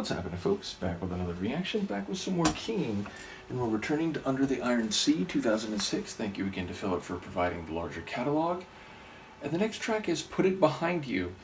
What's happening, folks? Back with another reaction, back with some more Keane, and we're returning to Under the Iron Sea 2006. Thank you again to Philip for providing the larger catalog. And the next track is Put It Behind You.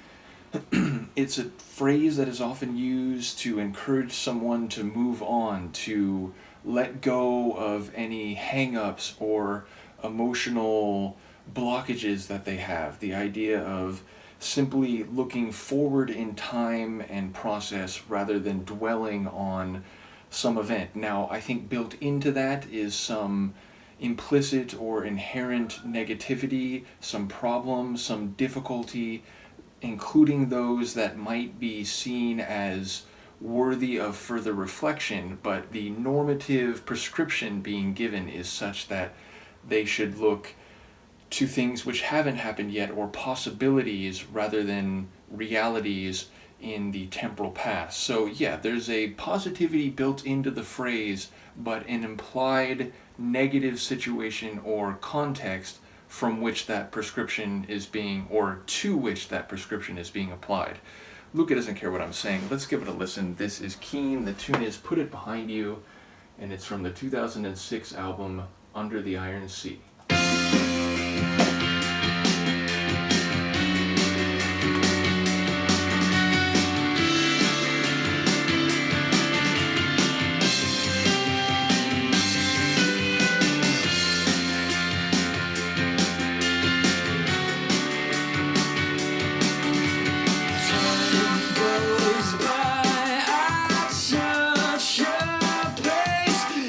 It's a phrase that is often used to encourage someone to move on, to let go of any hang-ups or emotional blockages that they have. The idea of simply looking forward in time and process rather than dwelling on some event. Now, I think built into that is some implicit or inherent negativity, some problems, some difficulty, including those that might be seen as worthy of further reflection, but the normative prescription being given is such that they should look to things which haven't happened yet, or possibilities rather than realities in the temporal past. So yeah, there's a positivity built into the phrase, but an implied negative situation or context from which that prescription is being, or to which that prescription is being applied. Luca doesn't care what I'm saying. Let's give it a listen. This is Keane. The tune is Put It Behind You, and it's from the 2006 album Under the Iron Sea.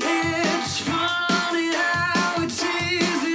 It's funny how it's easy.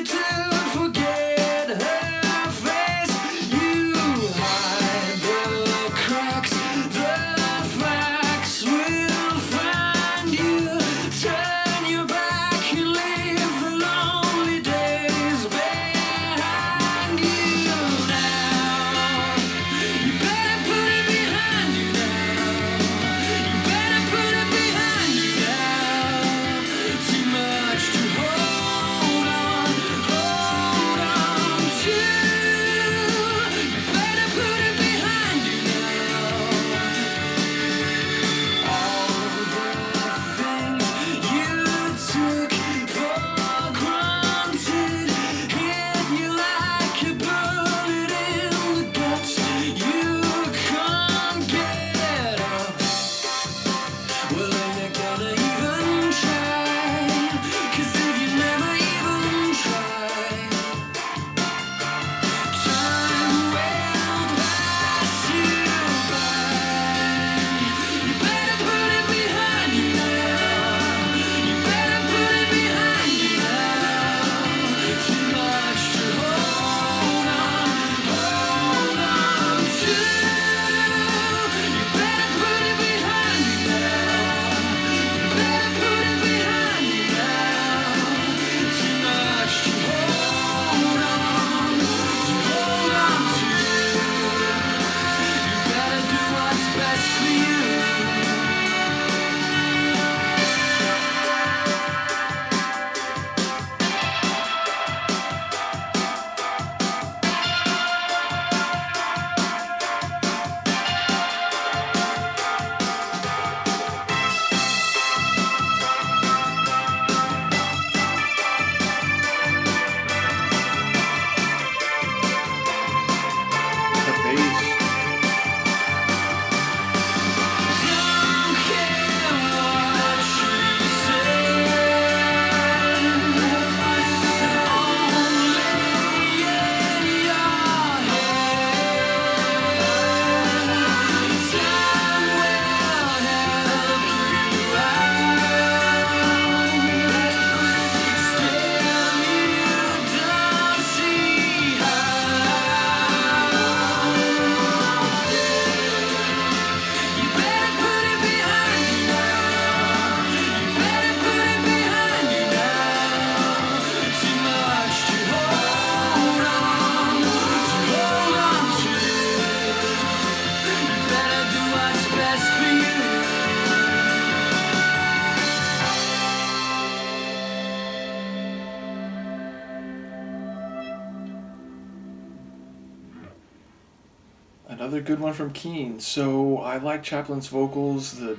Another good one from Keane. So I like Chaplin's vocals. The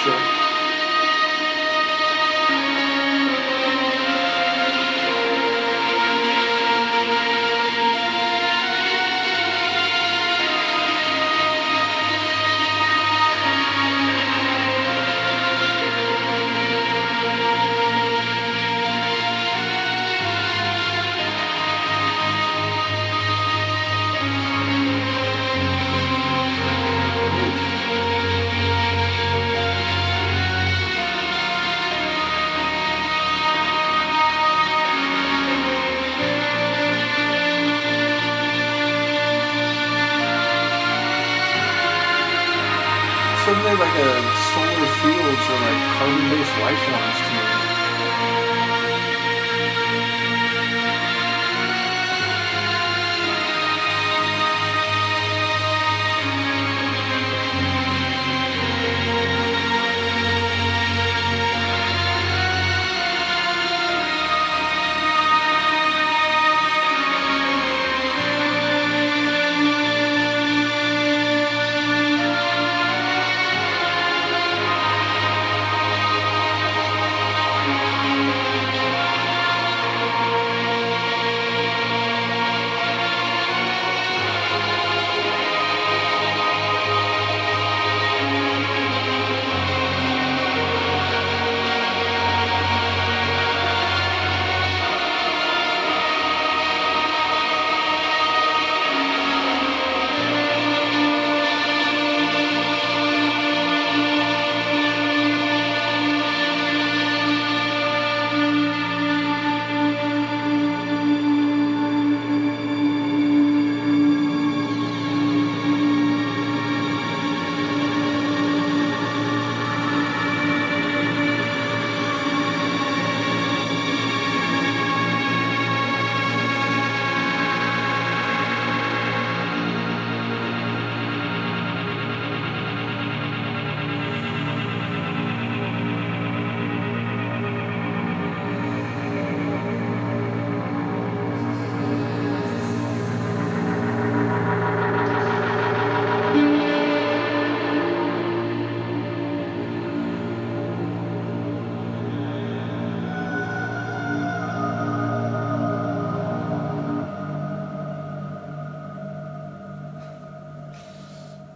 sure. Suddenly like a solar fields or like carbon-based life forms tune.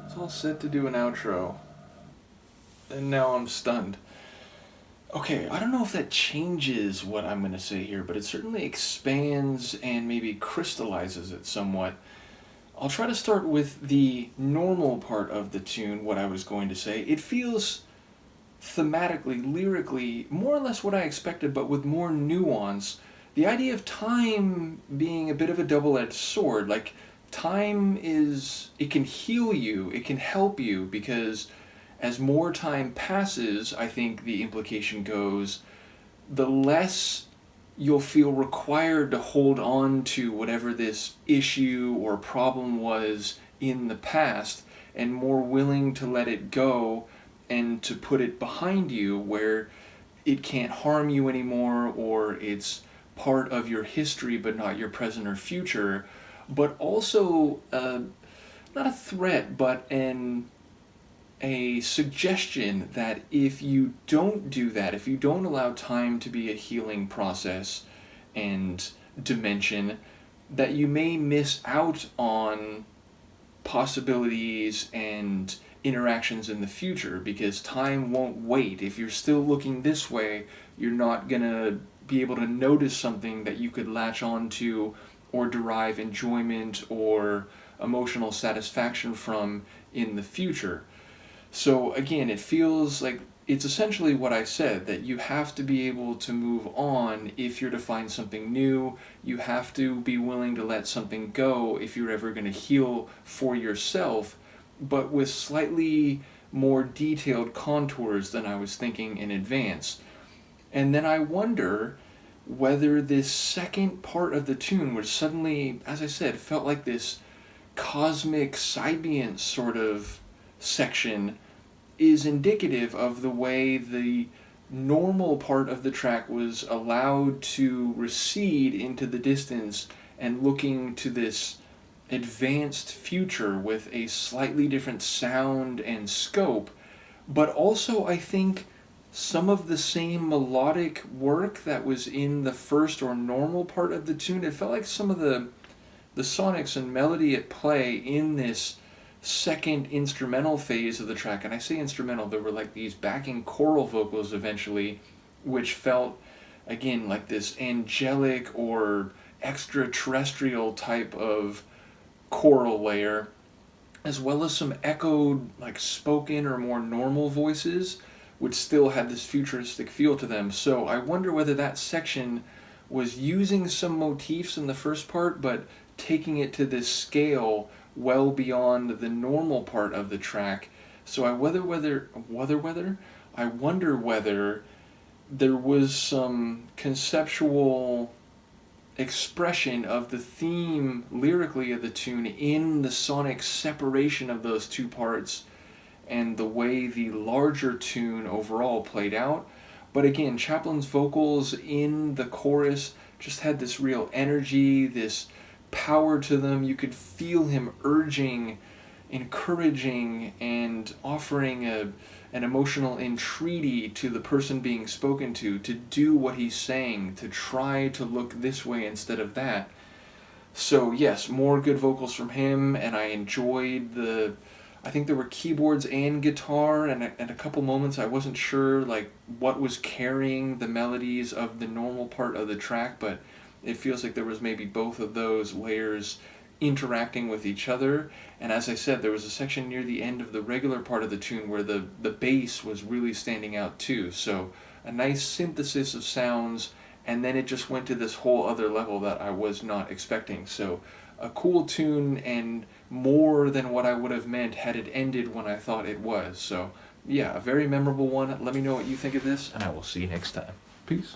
It's all set to do an outro. And now I'm stunned. Okay, I don't know if that changes what I'm going to say here, but it certainly expands and maybe crystallizes it somewhat. I'll try to start with the normal part of the tune, what I was going to say. It feels thematically, lyrically, more or less what I expected, but with more nuance. The idea of time being a bit of a double-edged sword, like time is, it can heal you, it can help you, because as more time passes, I think the implication goes, the less you'll feel required to hold on to whatever this issue or problem was in the past, and more willing to let it go and to put it behind you where it can't harm you anymore, or it's part of your history but not your present or future. But also, not a threat, but a suggestion that if you don't do that, if you don't allow time to be a healing process and dimension, that you may miss out on possibilities and interactions in the future, because time won't wait. If you're still looking this way, you're not gonna be able to notice something that you could latch on to or derive enjoyment or emotional satisfaction from in the future. So again, it feels like it's essentially what I said, that you have to be able to move on if you're to find something new. You have to be willing to let something go if you're ever going to heal for yourself, but with slightly more detailed contours than I was thinking in advance. And then I wonder whether this second part of the tune, which suddenly, as I said, felt like this cosmic Sibient sort of section, is indicative of the way the normal part of the track was allowed to recede into the distance and looking to this advanced future with a slightly different sound and scope, but also I think some of the same melodic work that was in the first or normal part of the tune. It felt like some of the sonics and melody at play in this second instrumental phase of the track, and I say instrumental, there were like these backing choral vocals eventually, which felt, again, like this angelic or extraterrestrial type of choral layer, as well as some echoed, like spoken or more normal voices, which still had this futuristic feel to them. So I wonder whether that section was using some motifs in the first part, but taking it to this scale well beyond the normal part of the track. So I wonder whether there was some conceptual expression of the theme lyrically of the tune in the sonic separation of those two parts and the way the larger tune overall played out. But again, Chaplin's vocals in the chorus just had this real energy, this power to them. You could feel him urging, encouraging, and offering an emotional entreaty to the person being spoken to do what he's saying, to try to look this way instead of that. So yes, more good vocals from him, and I enjoyed I think there were keyboards and guitar, and at a couple moments I wasn't sure like what was carrying the melodies of the normal part of the track, but it feels like there was maybe both of those layers interacting with each other. And as I said, there was a section near the end of the regular part of the tune where the bass was really standing out too. So a nice synthesis of sounds, and then it just went to this whole other level that I was not expecting. So a cool tune, and more than what I would have meant had it ended when I thought it was. So yeah, a very memorable one. Let me know what you think of this, and I will see you next time. Peace.